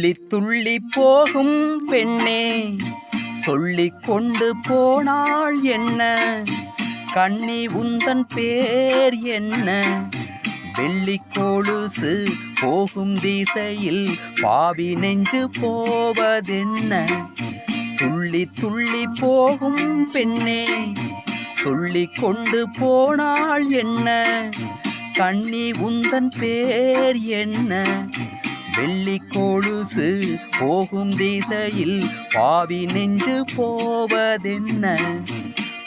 துள்ளி துள்ளி போகும் பெண்ணே சொல்லிக் கொண்டு போனாள் என்ன? கண்ணி உந்தன் பேர் என்ன? வெள்ளி கொலுசு போகும் திசையில் பாவி நெஞ்சு போவதென்ன? துள்ளி துள்ளி போகும் பெண்ணே சொல்லிக் கொண்டு போனாள் என்ன? கண்ணி உந்தன் பேர் என்ன? வெள்ளி கொலுசு போகும் திசையில் பாவி நெஞ்சு போவதென்ன?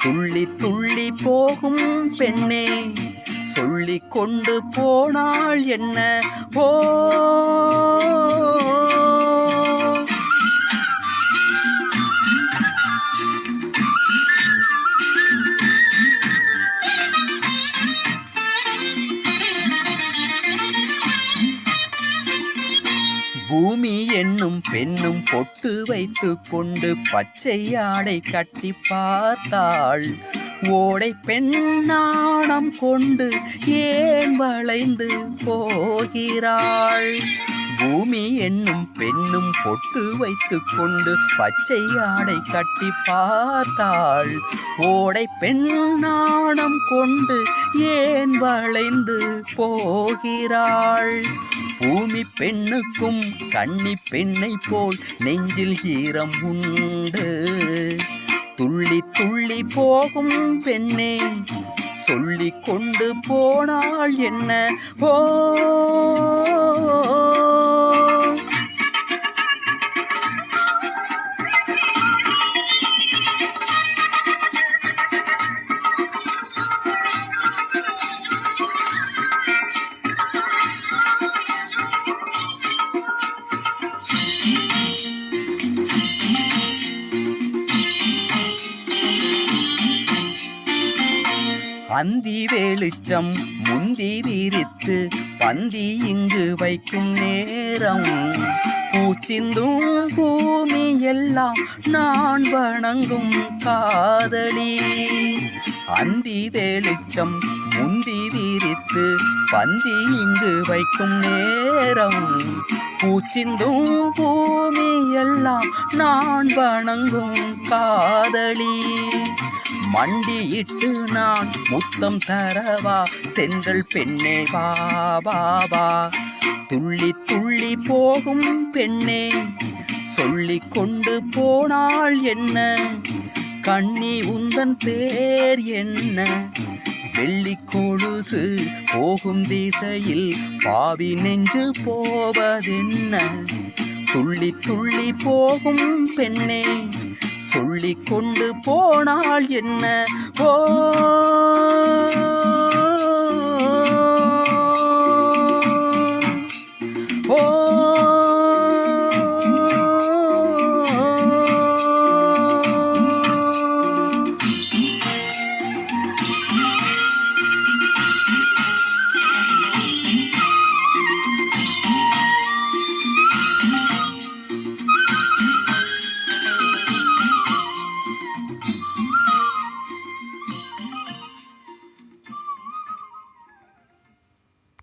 துள்ளி துள்ளி போகும் பெண்ணே சொல்லிக் கொண்டு போனாள் என்ன? ஓ பூமி என்னும் பெண்ணும் பொட்டு வைத்து கொண்டு பச்சை ஆடை கட்டி பார்த்தாள். ஓடை பெண்ணாடம் கொண்டு ஏன் வளைந்து போகிறாள்? பூமி என்னும் பெண்ணும் பொட்டு வைத்து கொண்டு பச்சை ஆடை கட்டி பார்த்தாள். ஓடை பெண்ணாடம் கொண்டு ஏன் வளைந்து போகிறாள்? பூமி பெண்ணுக்கும் கன்னி பெண்ணை போல் நெஞ்சில் ஈரம் உண்டு. துள்ளி துள்ளி போகும் பெண்ணே சொல்லிக் கொண்டு போனாள் என்ன? ஓ அந்தி வெளிச்சம் முந்தி விரித்து பந்தி இங்கு வைக்கும் நேரம், பூச்சிந்தும் பூமி எல்லாம் நான் வணங்கும் காதலி. அந்தி வெளிச்சம் முந்தி விரித்து பந்தி இங்கு வைக்கும் நேரம், பூச்சிந்தும் பூமி எல்லாம் நான் வணங்கும் காதலி. மண்டியிட்டு நான் முத்தம் தரவா சென்றல் பெண்ணே வா வா வா. துள்ளி துள்ளி போகும் பெண்ணே சொல்லிக் கொண்டு போனாள் என்ன? கண்ணி உந்தன் பேர் என்ன? வெள்ளி கொலுசு போகும் திசையில் பாவி நெஞ்சு போவதென்ன? துள்ளி துள்ளி போகும் பெண்ணே சொல்லிக் கொண்டு போனாள் என்ன? ஓ